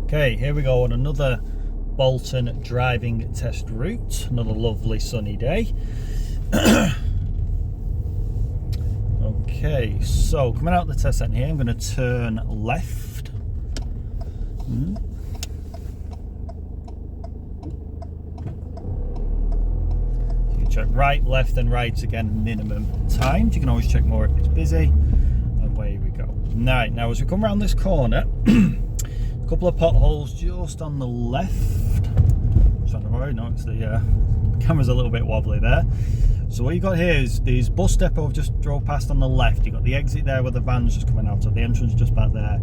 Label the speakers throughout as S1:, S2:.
S1: Okay, here we go on another Bolton driving test route. Another lovely sunny day. Okay, so coming out of the test centre here, I'm going to turn left. So you can check right, left and right again, minimum times. You can always check more if it's busy. And away we go. Right, now as we come around this corner, a couple of potholes just on the left. Trying to worry, no, it's the camera's a little bit wobbly there. So what you got here is these bus depot I've just drove past on the left. You got the exit there where the van's just coming out of, the entrance just back there.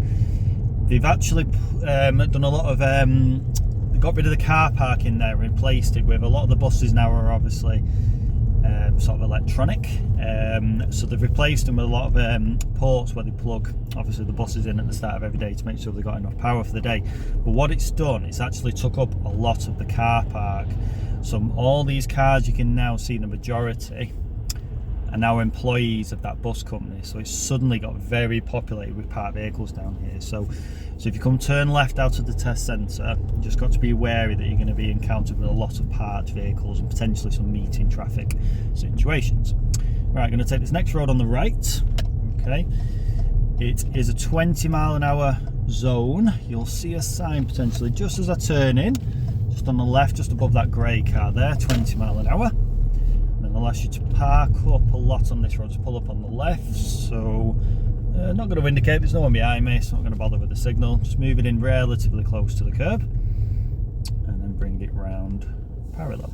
S1: They've actually done a lot of they got rid of the car park in there and replaced it with a lot of the buses now are obviously sort of electronic, so they've replaced them with a lot of ports where they plug obviously the buses in at the start of every day to make sure they've got enough power for the day. But what it's done, it's actually took up a lot of the car park. So all these cars you can now see, the majority are now employees of that bus company, so it's suddenly got very populated with parked vehicles down here. So if you come turn left out of the test centre, you just got to be wary that you're going to be encountered with a lot of parked vehicles and potentially some meeting traffic situations. Right, I'm going to take this next road on the right. Okay, it is a 20 mile an hour zone. You'll see a sign potentially just as I turn in, just on the left, just above that grey car there, 20 mile an hour. And then they'll ask you to park up a lot on this road, just pull up on the left. So not going to indicate, there's no one behind me, so I'm not going to bother with the signal. Just move it in relatively close to the curb and then bring it round parallel.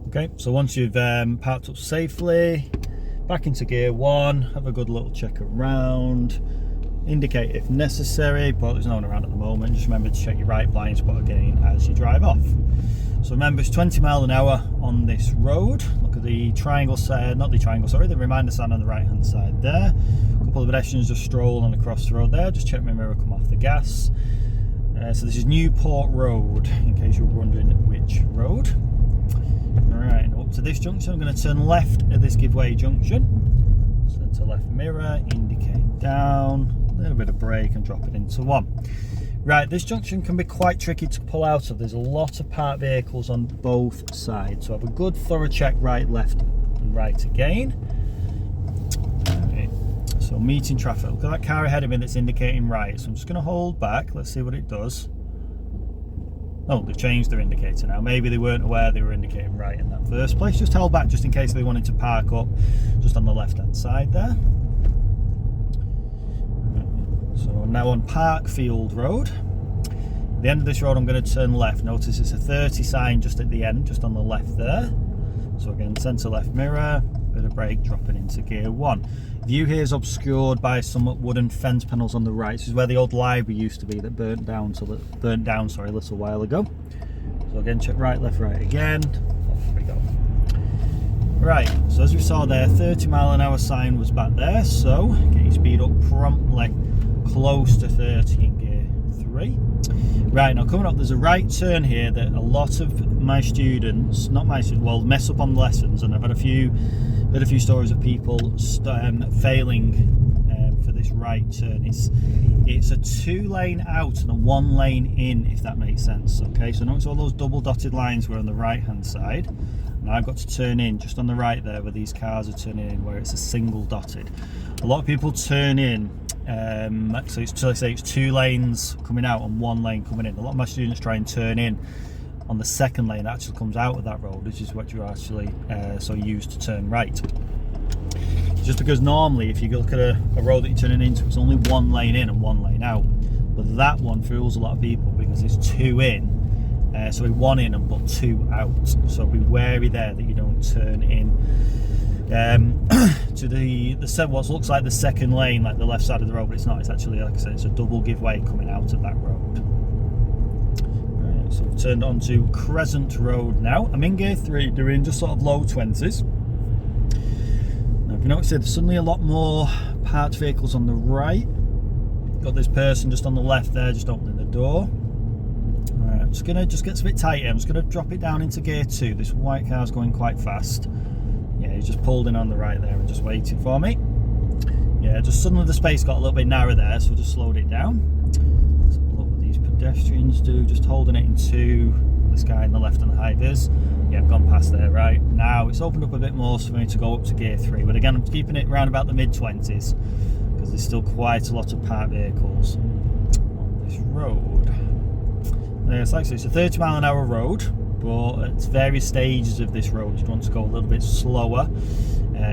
S1: Okay, so once you've parked up safely, back into gear one, have a good little check around, indicate if necessary, but there's no one around at the moment. Just remember to check your right blind spot again as you drive off. So remember, it's 20 mile an hour on this road. Look at the triangle side, not the triangle, sorry, the reminder sign on the right hand side there. A couple of pedestrians just strolling across the road there. Just check my mirror come off the gas. So this is Newport Road, in case you're wondering which road. Alright, up to this junction, I'm going to turn left at this giveaway junction. Centre left mirror, indicate down, a little bit of brake and drop it into one. Right, this junction can be quite tricky to pull out of. There's a lot of parked vehicles on both sides, so have a good thorough check right, left and right again. Right. So meeting traffic, look at that car ahead of me that's indicating right, so I'm just going to hold back, let's see what it does. Oh, they've changed their indicator now. Maybe they weren't aware they were indicating right in that first place. Just held back just in case they wanted to park up just on the left hand side there. So I'm now on Parkfield Road. At the end of this road I'm going to turn left. Notice it's a 30 sign just at the end, just on the left there. So again, centre left mirror, bit of brake, dropping into gear one. View here is obscured by some wooden fence panels on the right. This is where the old library used to be that burnt down a little while ago. So again, check right, left, right again. Off we go. Right, so as we saw there, 30 mile an hour sign was back there, so get your speed up promptly close to 30 in gear 3. Right, now coming up, there's a right turn here that a lot of my students, mess up on lessons, and I've had a few stories of people failing for this right turn. It's a 2-lane out and a 1-lane in, if that makes sense. Okay, so notice all those double dotted lines were on the right hand side. And I've got to turn in just on the right there where these cars are turning in, where it's a single dotted. A lot of people turn in, so it's 2 lanes coming out and 1 lane coming in. A lot of my students try and turn in on the second lane that actually comes out of that road, which is what you actually so used to turn right. Just because normally if you look at a road that you're turning into, it's only 1 lane in and 1 lane out. But that one fools a lot of people because it's 2 in. So 1 in and but 2 out. So be wary there that you don't turn in to the what looks like the second lane, like the left side of the road, but it's not. It's actually, like I said, it's a double give way coming out of that road. Right, so we've turned onto Crescent Road now. I'm in gear 3, doing just sort of low 20s. Now if you notice, there's suddenly a lot more parked vehicles on the right. Got this person just on the left there, just opening the door. Right, I'm just gets a bit tight here. I'm just gonna drop it down into gear 2. This white car's going quite fast. Yeah, he's just pulled in on the right there and just waiting for me. Yeah, just suddenly the space got a little bit narrow there, so we just slowed it down. Let's have a look with these pedestrians. pedestrians do, just holding it in two. This guy in the left and the high vis. Yeah, I've gone past there, right. Now it's opened up a bit more, so for me to go up to gear 3. But again, I'm keeping it around about the mid-20s because there's still quite a lot of parked vehicles on this road. It's like so, it's a 30 mile an hour road, but at various stages of this road you want to go a little bit slower,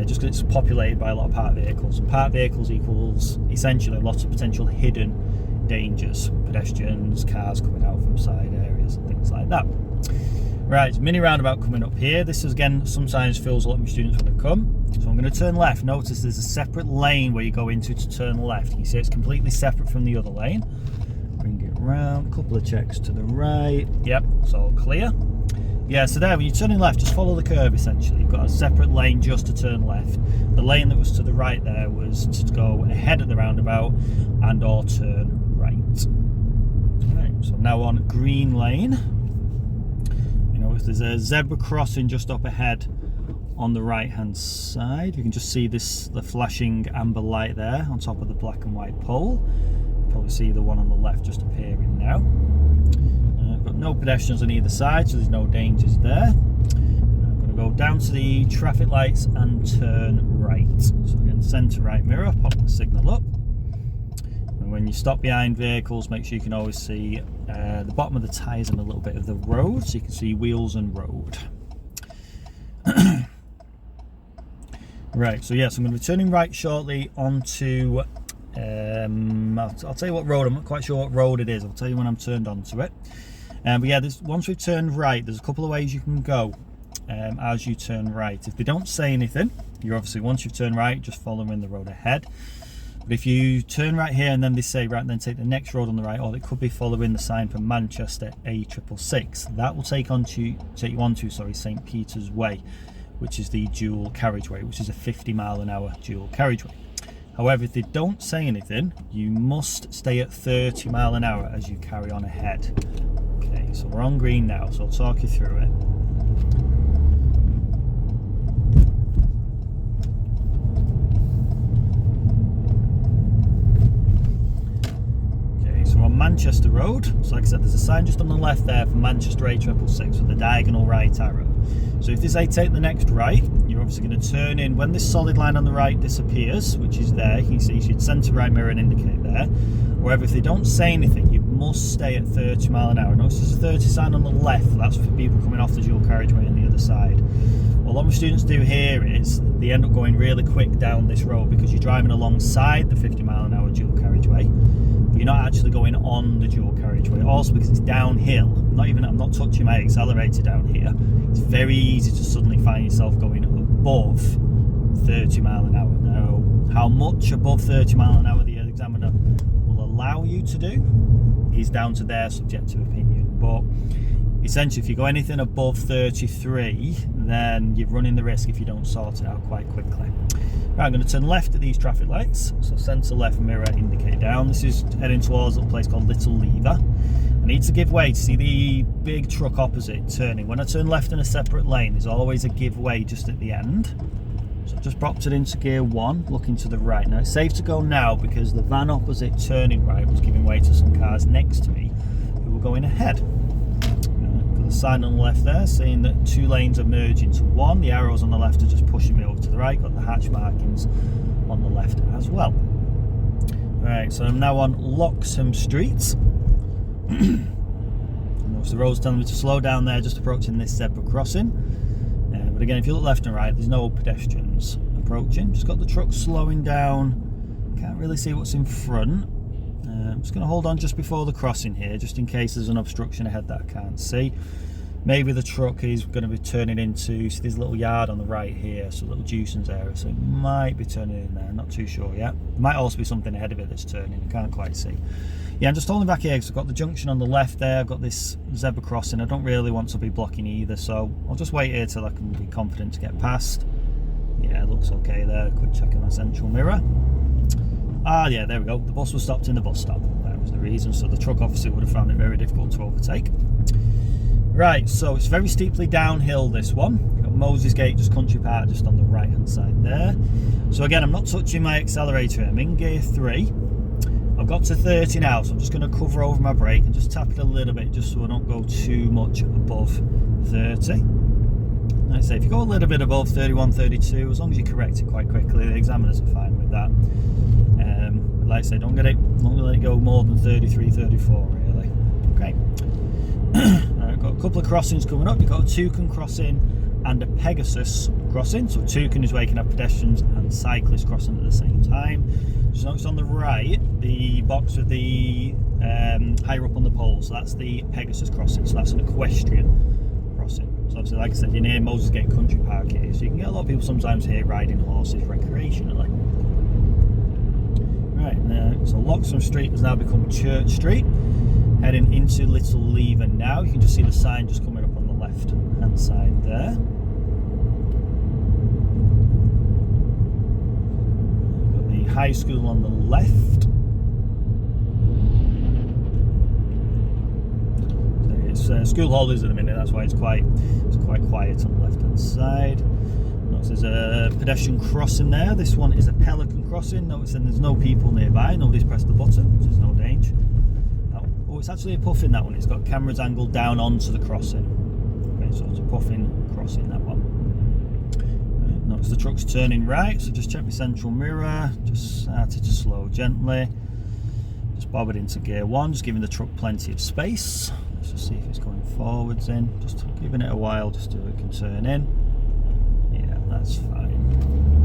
S1: just because it's populated by a lot of parked vehicles, and parked vehicles equals essentially lots of potential hidden dangers, pedestrians, cars coming out from side areas and things like that. Right, mini roundabout coming up here. This is again sometimes feels a lot of my students want to come, so I'm going to turn left. Notice there's a separate lane where you go into to turn left. You see it's completely separate from the other lane. Bring it around, a couple of checks to the right. Yep, it's all clear. Yeah, so there, when you're turning left, just follow the curve essentially. You've got a separate lane just to turn left. The lane that was to the right there was to go ahead of the roundabout and or turn right. Right, so now on green lane. You know, if there's a zebra crossing just up ahead on the right hand side, you can just see this, the flashing amber light there on top of the black and white pole. Probably see the one on the left just appearing now. I've got no pedestrians on either side, so there's no dangers there. I'm going to go down to the traffic lights and turn right. So again, centre right mirror, pop the signal up. And when you stop behind vehicles, make sure you can always see the bottom of the tyres and a little bit of the road, so you can see wheels and road. Right, so yes, I'm going to be turning right shortly onto I'll tell you what road. I'm not quite sure what road it is. I'll tell you when I'm turned onto it. But yeah, once we've turned right, there's a couple of ways you can go as you turn right. If they don't say anything, you're obviously, once you've turned right, just following the road ahead. But if you turn right here and then they say right, then take the next road on the right, or it could be following the sign for Manchester A666. That will take you onto St. Peter's Way, which is the dual carriageway, which is a 50 mile an hour dual carriageway. However, if they don't say anything, you must stay at 30 mile an hour as you carry on ahead. Okay, so we're on green now, so I'll talk you through it. Okay, so we're on Manchester Road. So like I said, there's a sign just on the left there for Manchester A666 with the diagonal right arrow. So if they say take the next right, you're obviously going to turn in. When this solid line on the right disappears, which is there, you can see you should centre right mirror and indicate there. However, if they don't say anything, you must stay at 30 mile an hour. Notice there's a 30 sign on the left, that's for people coming off the dual carriageway on the other side. What a lot of students do here is they end up going really quick down this road because you're driving alongside the 50 mile an hour dual carriageway. You're not actually going on the dual carriageway. Also because it's downhill. I'm not touching my accelerator down here. It's very easy to suddenly find yourself going above 30 mile an hour. Now, how much above 30 mile an hour the examiner will allow you to do is down to their subjective opinion. But essentially, if you go anything above 33, then you're running the risk if you don't sort it out quite quickly. Right, I'm going to turn left at these traffic lights. So centre left mirror, indicate down. This is heading towards a place called Little Lever. I need to give way to see the big truck opposite turning. When I turn left in a separate lane, there's always a give way just at the end. So I've just popped it into gear 1, looking to the right. Now it's safe to go now because the van opposite turning right was giving way to some cars next to me who were going ahead. Got the sign on the left there saying that 2 lanes are merging into 1. The arrows on the left are just pushing me over to the right. Got the hatch markings on the left as well. Right, so I'm now on Loxham Street. The road's telling me to slow down there, just approaching this zebra crossing. But again, if you look left and right, there's no pedestrians approaching. Just got the truck slowing down. Can't really see what's in front. I'm just going to hold on just before the crossing here, just in case there's an obstruction ahead that I can't see. Maybe the truck is going to be turning into, see this little yard on the right here, so a little juicings area, so it might be turning in there, not too sure yet. There might also be something ahead of it that's turning, I can't quite see. Yeah, I'm just holding back here because I've got the junction on the left there, I've got this zebra crossing, I don't really want to be blocking either, so I'll just wait here till I can be confident to get past. Yeah, it looks okay there, quick check on my central mirror. Ah, yeah, there we go, the bus was stopped in the bus stop, that was the reason, so the truck obviously would have found it very difficult to overtake. Right, so it's very steeply downhill, this one. You've got Moses Gate, just Country Park, just on the right hand side there. So again, I'm not touching my accelerator, I'm in gear 3. I've got to 30 now, so I'm just going to cover over my brake and just tap it a little bit just so I don't go too much above 30. Like I say, if you go a little bit above 31, 32, as long as you correct it quite quickly, the examiners are fine with that. But like I say, don't let it go more than 33, 34 really. Okay. I've got a couple of crossings coming up. You've got a toucan crossing and a Pegasus crossing. So toucan is where you can have pedestrians and cyclists crossing at the same time. Just notice on the right, the box with the higher up on the pole, so that's the Pegasus crossing, so that's an equestrian crossing. So obviously, like I said, you're near Moses Gate Country Park here, so you can get a lot of people sometimes here riding horses recreationally. Right, now, so Loxham Street has now become Church Street. Heading into Little Lever now, you can just see the sign just coming up on the left hand side there. High school on the left. So it's school holidays at the minute, that's why it's quite quiet on the left hand side. Notice there's a pedestrian crossing there. This one is a pelican crossing. Notice then there's no people nearby, nobody's pressed the button, so there's no danger. Oh, it's actually a puffin, that one. It's got cameras angled down onto the crossing. Okay, so it's a puffin crossing, that one. Notice the truck's turning right, so just check my central mirror, just start it to slow gently, just bob it into gear 1, just giving the truck plenty of space. Let's just see if it's going forwards in, just giving it a while just so it can turn in. Yeah, that's fine.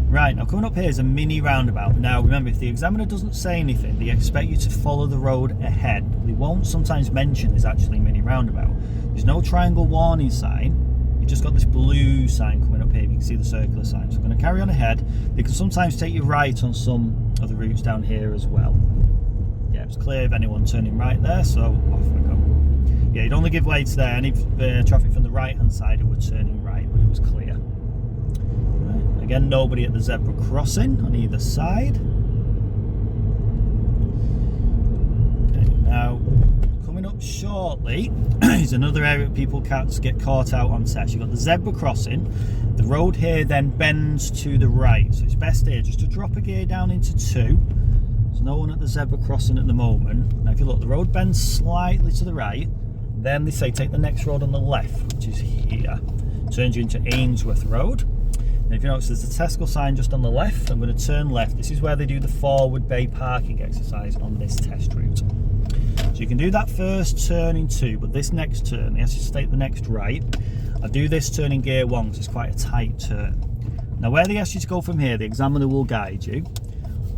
S1: Right, now coming up here is a mini roundabout. Now remember, if the examiner doesn't say anything, they expect you to follow the road ahead. They won't sometimes mention there's actually a mini roundabout. There's no triangle warning sign. Just got this blue sign coming up here. You can see the circular sign. So I'm going to carry on ahead. They can sometimes take you right on some of the routes down here as well. Yeah, it's clear of anyone turning right there, so off we go. Yeah, you'd only give way to there. Any traffic from the right hand side who were turning right, but it was clear. Right. Again, nobody at the zebra crossing on either side. Okay, now coming up shortly is another area people get caught out on test. You've got the zebra crossing. The road here then bends to the right, so it's best here just to drop a gear down into 2. There's no one at the zebra crossing at the moment. Now if you look, the road bends slightly to the right, then they say take the next road on the left, which is here. Turns you into Ainsworth Road. And if you notice, there's a Tesco sign just on the left. I'm going to turn left. This is where they do the forward bay parking exercise on this test route. So you can do that first turn in 2, but this next turn, they ask you to take the next right. I do this turn in gear 1 because it's quite a tight turn. Now where they ask you to go from here, the examiner will guide you.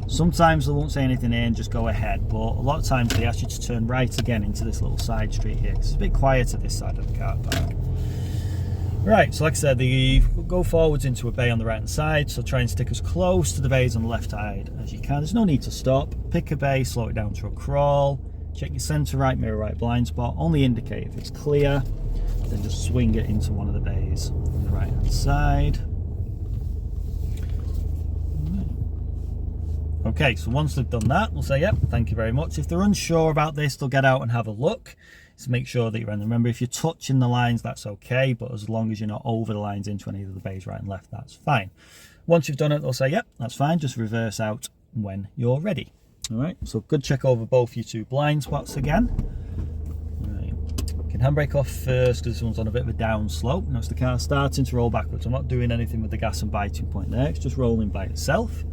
S1: Sometimes they won't say anything here and just go ahead, but a lot of times they ask you to turn right again into this little side street here because it's a bit quieter this side of the car park. Right, so like I said, they go forwards into a bay on the right hand side, so try and stick as close to the bays on the left side as you can. There's no need to stop. Pick a bay, slow it down to a crawl. Check your centre right, mirror right blind spot. Only indicate if it's clear, then just swing it into one of the bays on the right hand side. Okay, so once they've done that, we'll say, yep, thank you very much. If they're unsure about this, they'll get out and have a look. So make sure that you're in. Remember, if you're touching the lines, that's okay, but as long as you're not over the lines into any of the bays right and left, that's fine. Once you've done it, they'll say, yep, that's fine. Just reverse out when you're ready. All right, so good check over both your 2 blind spots again. Right. You can handbrake off first because this one's on a bit of a down slope. Notice the car starting to roll backwards. I'm not doing anything with the gas and biting point there. It's just rolling by itself.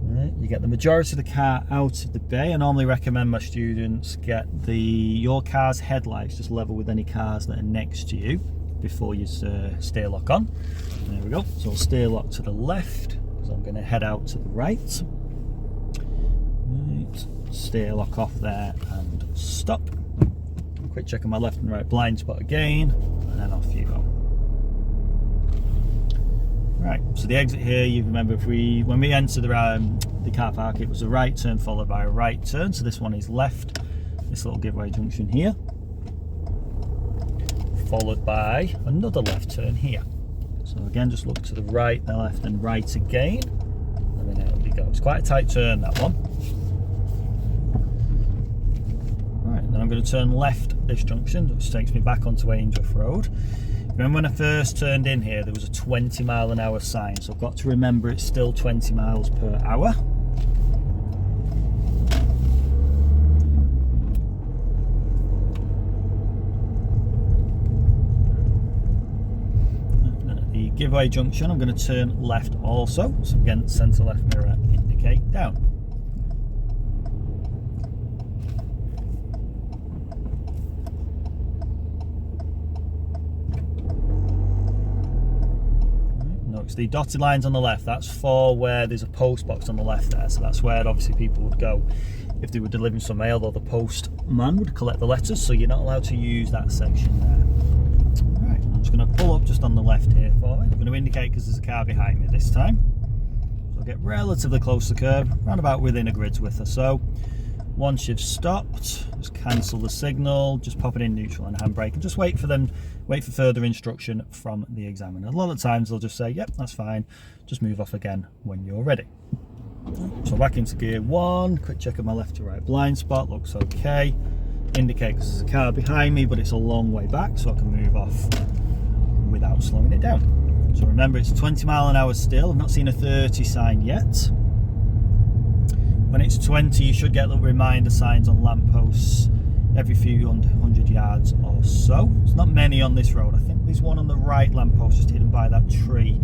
S1: Right. You get the majority of the car out of the bay. I normally recommend my students get your car's headlights just level with any cars that are next to you before you steer lock on. There we go. So I'll steer lock to the left because I'm going to head out to the right. Right. Steer lock off there and stop. Quick check on my left and right blind spot again, and then off you go. Right, so the exit here, you remember when we entered the car park, it was a right turn followed by a right turn. So this one is left, this little giveaway junction here, followed by another left turn here. So again, just look to the right, then left, and right again, and then out we go. It's quite a tight turn, that one. Right, then I'm going to turn left this junction, which takes me back onto Ainsworth Road. Remember when I first turned in here, there was a 20-mile-an-hour sign, so I've got to remember it's still 20 miles per hour. giveaway junction, I'm going to turn left also. So again, centre left mirror indicate down. Notice the dotted lines on the left, that's for where there's a post box on the left there. So that's where obviously people would go if they were delivering some mail, or the postman would collect the letters. So you're not allowed to use that section there. Right, I'm just going to pull up just on the left here for it. I'm going to indicate because there's a car behind me this time. So I'll get relatively close to the curb, round about within a grid's width or so. Once you've stopped, just cancel the signal, just pop it in neutral and handbrake, and just wait for further instruction from the examiner. A lot of times they'll just say, yep, that's fine, just move off again when you're ready. So back into gear 1, quick check of my left to right blind spot, looks okay. Indicate because there's a car behind me, but it's a long way back, so I can move off without slowing it down. So remember, it's 20 mile an hour still. I've not seen a 30 sign yet. When it's 20, you should get little reminder signs on lampposts every few hundred yards or so. There's not many on this road. I think there's one on the right lamppost just hidden by that tree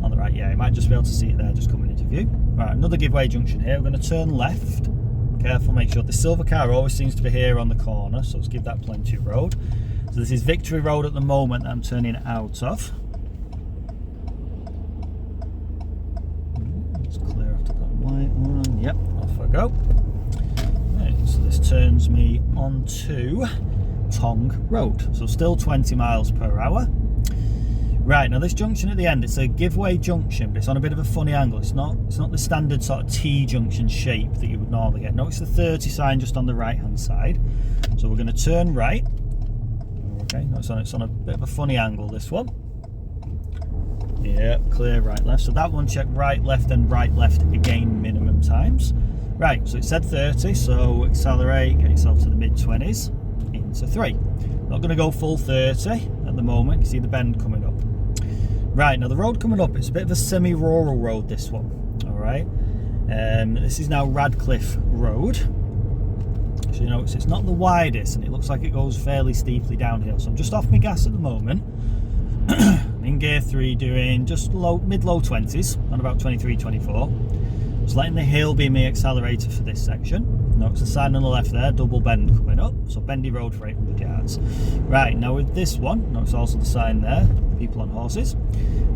S1: on the right. Yeah, you might just be able to see it there just coming into view. Right, another giveaway junction here. We're going to turn left. Careful, make sure the silver car always seems to be here on the corner, so let's give that plenty of road. So this is Victory Road at the moment that I'm turning out of. Let's clear after that white one. Yep, off I go. Right, so this turns me onto Tong Road. So still 20 miles per hour. Right, now this junction at the end, it's a giveaway junction, but it's on a bit of a funny angle. It's not the standard sort of T-junction shape that you would normally get. No, it's the 30 sign just on the right-hand side. So we're going to turn right. Okay, no, it's on a bit of a funny angle, this one. Yeah, clear right, left. So that one, check right, left, and right, left again, minimum times. Right, so it said 30, so accelerate, get yourself to the mid-20s, into 3. Not going to go full 30 at the moment. You see the bend coming up. Right, now the road coming up, it's a bit of a semi-rural road, this one. All right. This is now Radcliffe Road. So you notice it's not the widest, and it looks like it goes fairly steeply downhill. So I'm just off my gas at the moment. In gear 3, doing just mid-low 20s, on about 23, 24. Just letting the hill be my accelerator for this section. Notice the sign on the left there, double bend coming up. So bendy road for 800 yards. Right, now with this one, notice also the sign there, people on horses.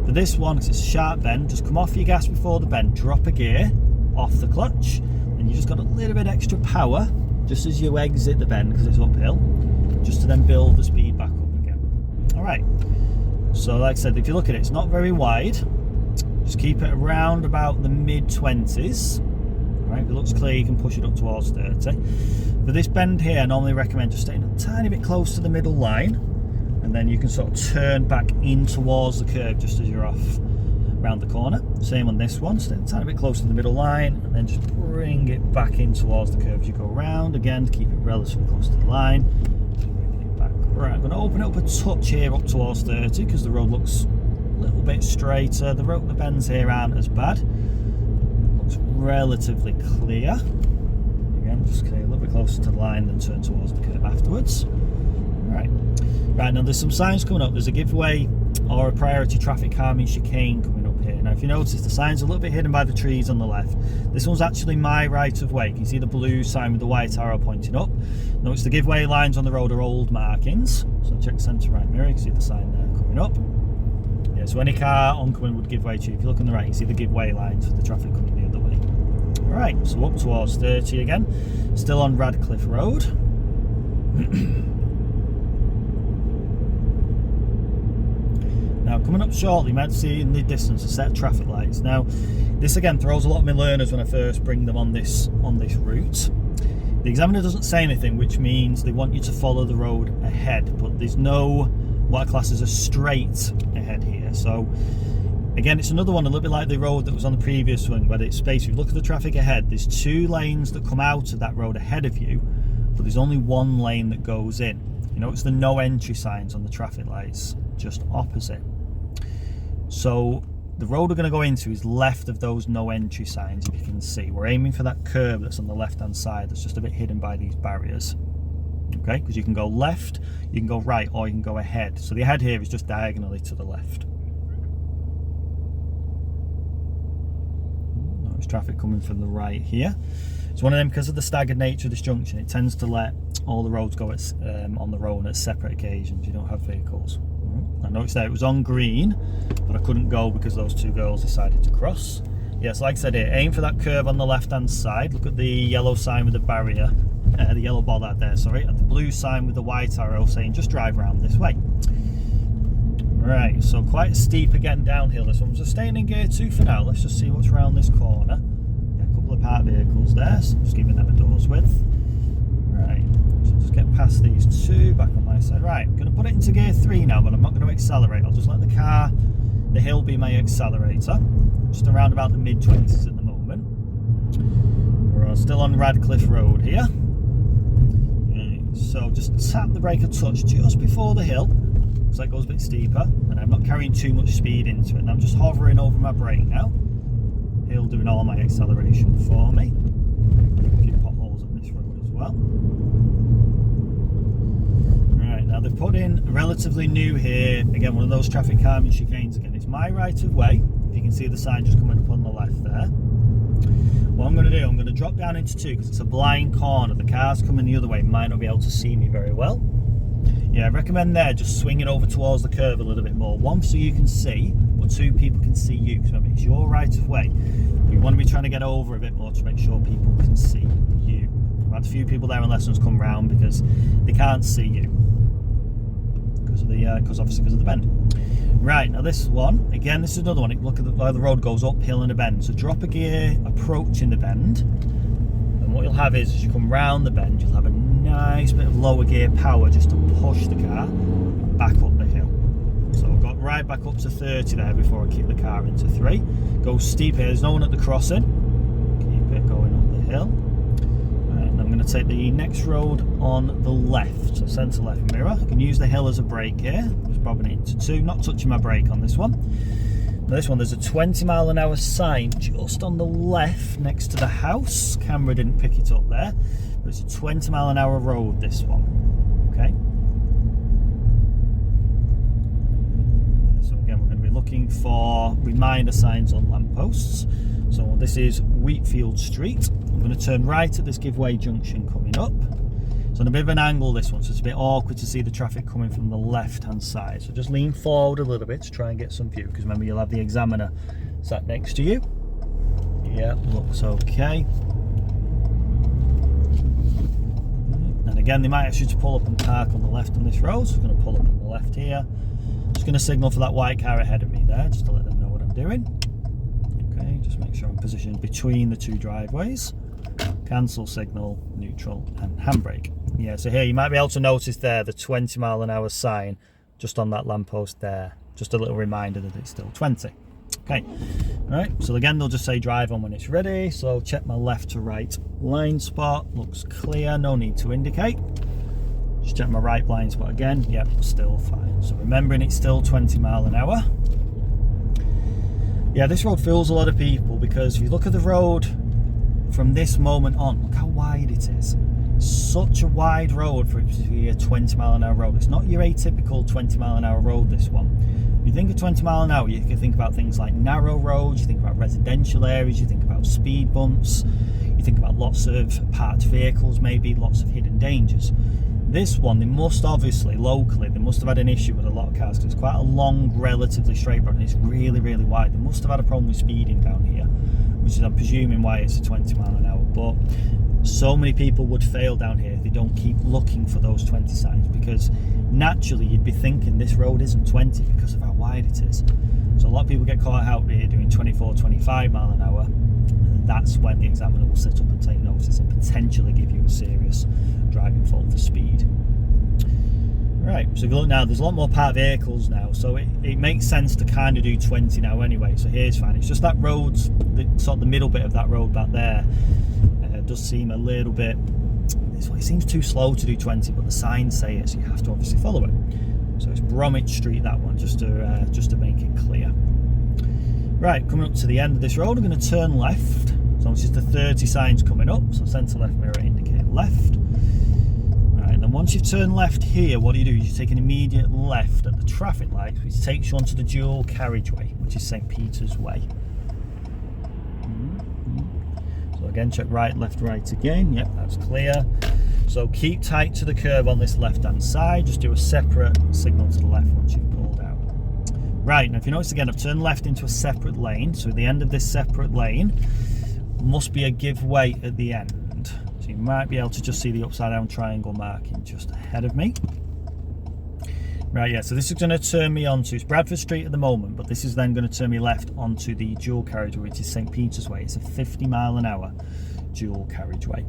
S1: For this one, because it's a sharp bend, just come off your gas before the bend, drop a gear, off the clutch, and you just got a little bit extra power just as you exit the bend, because it's uphill, just to then build the speed back up again. All right, so like I said, if you look at it, it's not very wide. Just keep it around about the mid-20s. Right, if it looks clear, you can push it up towards 30. For this bend here, I normally recommend just staying a tiny bit close to the middle line, and then you can sort of turn back in towards the curve just as you're off around the corner. Same on this one, stay a tiny bit close to the middle line, and then just bring it back in towards the curve as you go around. Again, keep it relatively close to the line. Bringing it back. Right, I'm going to open it up a touch here up towards 30 because the road looks a little bit straighter. The bends here aren't as bad. Looks relatively clear. Again, just stay a little bit closer to the line, then turn towards the curve afterwards. Right, now there's some signs coming up. There's a giveaway or a priority traffic calming chicane coming up here. Now if you notice, the sign's a little bit hidden by the trees on the left. This one's actually my right of way. You can see the blue sign with the white arrow pointing up. Notice the giveaway lines on the road are old markings. So check centre right mirror, you can see the sign there coming up. Yeah, so any car oncoming would give way to you. If you look on the right, you see the giveaway lines for the traffic coming the other way. Right, so up towards 30 again. Still on Radcliffe Road. Now coming up shortly, you might see in the distance a set of traffic lights. Now this again throws a lot of my learners when I first bring them on this route. The examiner doesn't say anything, which means they want you to follow the road ahead, but there's no what I class as a straight ahead here. So again, it's another one a little bit like the road that was on the previous one, where it's space. If you look at the traffic ahead, there's 2 lanes that come out of that road ahead of you, but there's only 1 lane that goes in. You notice the no entry signs on the traffic lights just opposite. So the road we're going to go into is left of those no entry signs. If you can see, we're aiming for that curb that's on the left hand side that's just a bit hidden by these barriers. Okay, because you can go left, you can go right, or you can go ahead. So the ahead here is just diagonally to the left. There's traffic coming from the right here. It's one of them, because of the staggered nature of this junction, it tends to let all the roads go on the road at separate occasions. You don't have vehicles. I noticed that it was on green, but I couldn't go because those two girls decided to cross. Yes, like I said here, aim for that curve on the left hand side. Look at the yellow sign with the barrier, the yellow bollard there, sorry, and the blue sign with the white arrow saying just drive around this way. Right, so quite steep again downhill this one. So staying in gear 2 for now. Let's just see what's around this corner. Yeah, a couple of parked vehicles there, so just giving them a door's width. Right, so just get past these two, back on my side. Right, I'm going to put it into gear 3 now, but I'm not going to accelerate. I'll just let the hill be my accelerator. Just around about the mid-20s at the moment. We're still on Radcliffe Road here. Right, so just tap the brake a touch just before the hill, because that goes a bit steeper, and I'm not carrying too much speed into it. And I'm just hovering over my brake now. Hill doing all my acceleration for me. A few potholes on this road as well. Right, now they've put in relatively new here, again one of those traffic calming chicanes again. It's my right of way. If you can see the sign just coming up on the left there. What I'm going to do, I'm going to drop down into 2 because it's a blind corner. The cars coming the other way might not be able to see me very well. Yeah, I recommend there just swing it over towards the curve a little bit more. 1, so you can see, but 2, people can see you. Because remember, it's your right of way. You want to be trying to get over a bit more to make sure people can see you. I've had a few people there on lessons come round because they can't see you. Because obviously because of the bend. Right, now this one, again, this is another one. Look at where the road goes uphill in a bend. So drop a gear approaching the bend. And what you'll have is, as you come round the bend, you'll have a nice bit of lower gear power just to push the car back up the hill. So I've got right back up to 30 there before I kick the car into 3. Go steep here, there's no one at the crossing. Keep it going up the hill. Right, and I'm going to take the next road on the left, so centre left mirror. I can use the hill as a brake here, just bobbing it into 2, not touching my brake on this one. Now this one, there's a 20-mile-an-hour sign just on the left next to the house. Camera didn't pick it up there, but it's a 20-mile-an-hour road, this one. Okay. So again, we're going to be looking for reminder signs on lampposts. So this is Wheatfield Street. I'm going to turn right at this giveaway junction coming up. It's on a bit of an angle, this one, so it's a bit awkward to see the traffic coming from the left-hand side. So just lean forward a little bit to try and get some view, because remember, you'll have the examiner sat next to you. Yeah, looks okay. And again, they might ask you to pull up and park on the left on this road, so I'm going to pull up on the left here. Just going to signal for that white car ahead of me there, just to let them know what I'm doing. Okay, just make sure I'm positioned between the 2 driveways. Cancel signal, neutral, and handbrake. Yeah, so here you might be able to notice there the 20-mile-an-hour sign just on that lamppost there. Just a little reminder that it's still 20. Okay, right, so again, they'll just say drive on when it's ready. So check my left to right line spot. Looks clear, no need to indicate. Just check my right blind spot again. Yep, still fine. So remembering it's still 20 mile an hour. Yeah, this road fools a lot of people because if you look at the road from this moment on, look how wide it is. Such a wide road for it to be a 20 mile an hour road. It's not your atypical 20 mile an hour road, this one. When you think of 20 mile an hour, you can think about things like narrow roads, you think about residential areas, you think about speed bumps, you think about lots of parked vehicles, maybe lots of hidden dangers. This one, they must obviously, locally, they must have had an issue with a lot of cars because it's quite a long, relatively straight road and it's really, really wide. They must have had a problem with speeding down here, which is, I'm presuming, why it's a 20 mile an hour. But so many people would fail down here if they don't keep looking for those 20 signs, because naturally you'd be thinking this road isn't 20 because of how wide it is. So a lot of people get caught out here doing 24, 25 mile an hour, and that's when the examiner will sit up and take notice and potentially give you a serious driving fault for speed. Right, so if you look now, there's a lot more parked vehicles now, so it makes sense to kind of do 20 now anyway, so here's fine. It's just that road, sort of the middle bit of that road back there, does seem a little bit, it seems too slow to do 20, but the signs say it, so you have to obviously follow it. So it's Bromwich Street, that one, just to make it clear. Right, coming up to the end of this road, I'm going to turn left. So it's just the 30 signs coming up, so centre left mirror indicate left. Right, and then once you've turned left here, what do? You take an immediate left at the traffic light, which takes you onto the dual carriageway, which is St. Peter's Way. again, check right, left, right again. Yep, that's clear. So keep tight to the curb on this left-hand side. Just do a separate signal to the left once you've pulled out. Right, now if you notice again, I've turned left into a separate lane. So at the end of this separate lane, must be a give way at the end. So you might be able to just see the upside down triangle marking just ahead of me. Right, yeah, so this is going to turn me onto, it's Bradford Street at the moment, but this is then going to turn me left onto the dual carriageway, which is St. Peter's Way. It's a 50-mile-an-hour dual carriageway.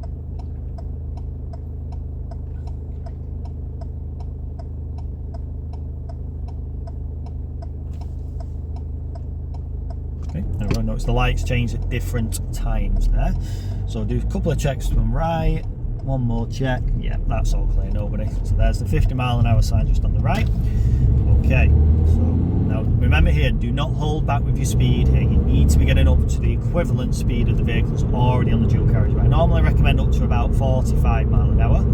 S1: Okay, everyone notice the lights change at different times there. So I'll do a couple of checks to the right. One more check. Yeah, that's all clear, nobody. So there's the 50-mile-an-hour sign just on the right. Okay, so now remember here, do not hold back with your speed here. You need to be getting up to the equivalent speed of the vehicles already on the dual carriageway. I normally recommend up to about 45 mile an hour.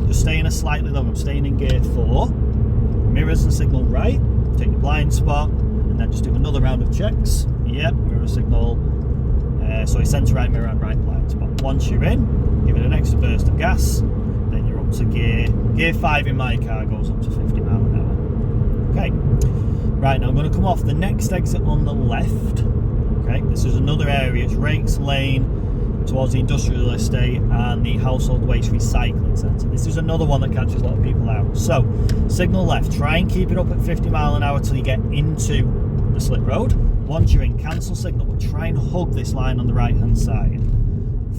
S1: Just stay in a slightly lower. I'm staying in gear 4. Mirrors and signal right. Take your blind spot, and then just do another round of checks. Yep, mirror signal. So centre right mirror and right blind spot. Once you're in, give it an extra burst of gas, then you're up to gear 5 in my car goes up to 50 mile an hour. Okay, right, now I'm going to come off the next exit on the left. Okay, this is another area, it's Rakes Lane towards the industrial estate and the household waste recycling centre. This is another one that catches a lot of people out. So signal left, try and keep it up at 50 mile an hour till you get into the slip road. Once you're in, cancel signal, but try and hug this line on the right hand side.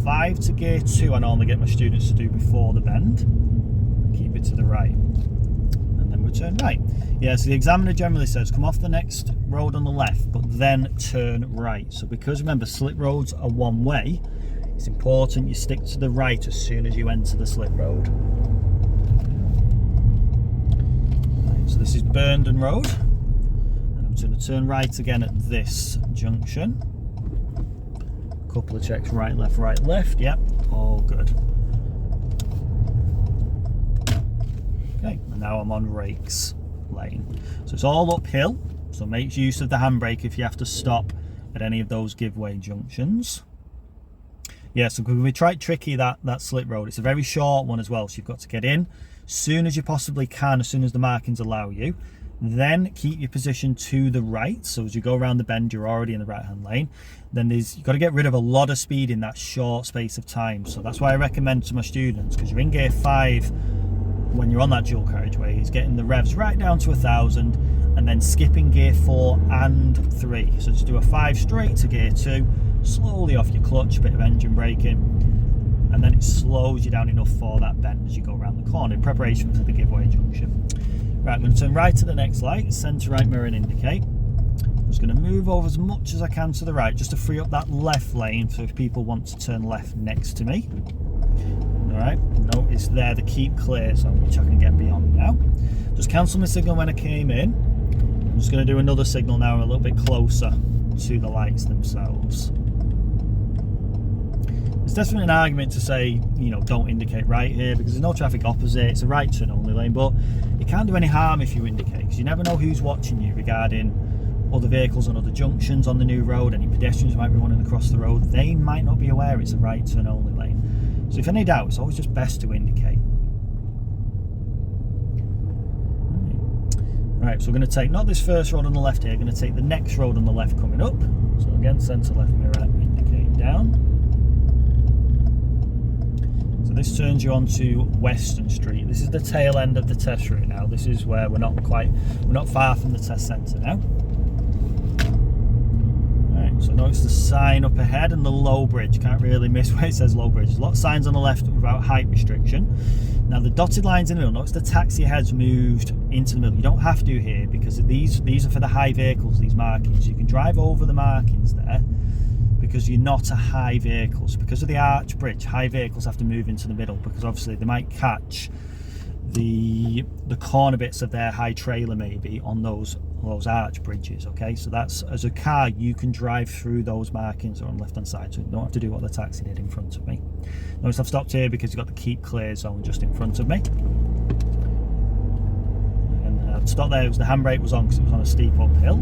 S1: 5 to gear 2 I normally get my students to do before the bend. Keep it to the right. And then return right. Yeah, so the examiner generally says come off the next road on the left, but then turn right. So because remember, slip roads are one way, it's important you stick to the right as soon as you enter the slip road. Right, so this is Burndon Road. I'm going to turn right again at this junction. Couple of checks, right, left. Yep, all good. Okay, and now I'm on Rakes Lane. So it's all uphill, so make use of the handbrake if you have to stop at any of those giveaway junctions. Yeah, so we tried tricky that slip road. It's a very short one as well, so you've got to get in as soon as you possibly can, as soon as the markings allow you. Then keep your position to the right, so as you go around the bend you're already in the right hand lane. Then you've got to get rid of a lot of speed in that short space of time. So that's why I recommend to my students, because you're in gear 5 when you're on that dual carriageway, is getting the revs right down to 1,000 and then skipping gear 4 and 3. So just do a 5 straight to gear 2, slowly off your clutch, a bit of engine braking, and then it slows you down enough for that bend as you go around the corner in preparation for the giveaway junction. Right, I'm going to turn right to the next light, centre right mirror and indicate. I'm just going to move over as much as I can to the right, just to free up that left lane, so if people want to turn left next to me. Alright, notice there the keep clear zone, which I can get beyond now. Just cancel my signal when I came in. I'm just going to do another signal now a little bit closer to the lights themselves. There's definitely an argument to say, you know, don't indicate right here because there's no traffic opposite, it's a right turn only lane, but it can't do any harm if you indicate, because you never know who's watching you regarding other vehicles on other junctions on the new road. Any pedestrians might be running across the road, they might not be aware it's a right turn only lane. So if any doubt, it's always just best to indicate. Right, so we're going to take not this first road on the left here, we're going to take the next road on the left coming up. So again, centre left mirror, indicate down. So this turns you onto Western Street. This is the tail end of the test route now. This is where we're not far from the test centre now. Right, so notice the sign up ahead and the low bridge. Can't really miss where it says low bridge. There's a lot of signs on the left about height restriction. Now the dotted lines in the middle, notice the taxi heads moved into the middle. You don't have to here because these are for the high vehicles, these markings. You can drive over the markings there, because you're not a high vehicle. So because of the arch bridge, high vehicles have to move into the middle, because obviously they might catch the corner bits of their high trailer maybe on those arch bridges. Okay, so that's, as a car you can drive through those markings on the left hand side, so you don't have to do what the taxi did in front of me. Notice I've stopped here because you've got the keep clear zone just in front of me, and I'd stopped there because the handbrake was on because it was on a steep uphill.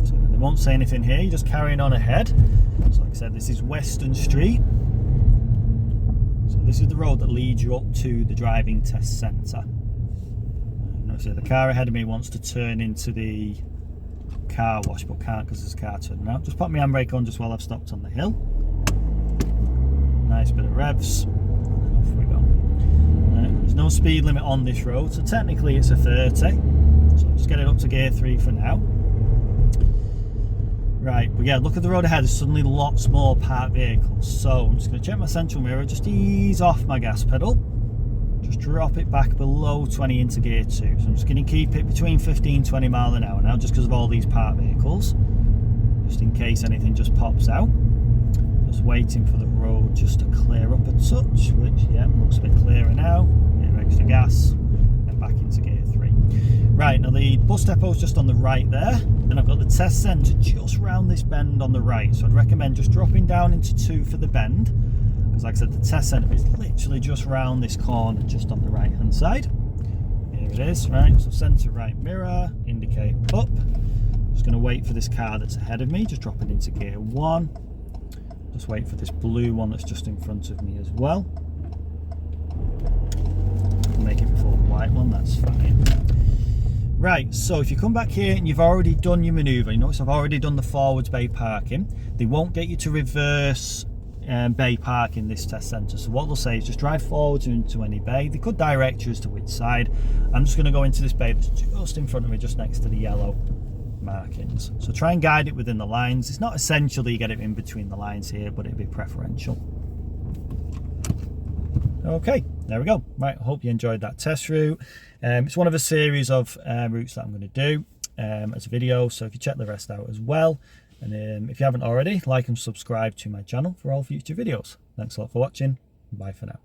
S1: So the won't say anything here, you're just carrying on ahead. So like I said, this is Western Street. So this is the road that leads you up to the driving test centre. So the car ahead of me wants to turn into the car wash, but can't because there's a car turning out. Just pop my handbrake on just while I've stopped on the hill. Nice bit of revs, and then off we go. There's no speed limit on this road, so technically it's a 30. So I'll just get it up to gear 3 for now. Right, but yeah, look at the road ahead, there's suddenly lots more parked vehicles. So I'm just going to check my central mirror, just ease off my gas pedal. Just drop it back below 20 into gear 2. So I'm just going to keep it between 15-20 mile an hour now, just because of all these parked vehicles. Just in case anything just pops out. Just waiting for the road just to clear up a touch, which, yeah, looks a bit clearer now. Bit of extra gas, and back into gear 3. Right, now the bus depot is just on the right there. Then I've got the test centre just round this bend on the right. So I'd recommend just dropping down into 2 for the bend. Because like I said, the test centre is literally just round this corner, just on the right hand side. Here it is, right, so centre right mirror, indicate up. Just going to wait for this car that's ahead of me, just drop it into gear 1. Just wait for this blue one that's just in front of me as well. Make it before the white one, that's fine. Right, so if you come back here and you've already done your manoeuvre, you notice I've already done the forwards bay parking. They won't get you to reverse bay park in this test centre. So what they'll say is just drive forwards into any bay. They could direct you as to which side. I'm just going to go into this bay that's just in front of me, just next to the yellow markings. So try and guide it within the lines. It's not essential that you get it in between the lines here, but it'd be preferential. Okay, there we go. Right, I hope you enjoyed that test route. It's one of a series of routes that I'm going to do as a video, so if you check the rest out as well. And if you haven't already, like and subscribe to my channel for all future videos. Thanks a lot for watching. Bye for now.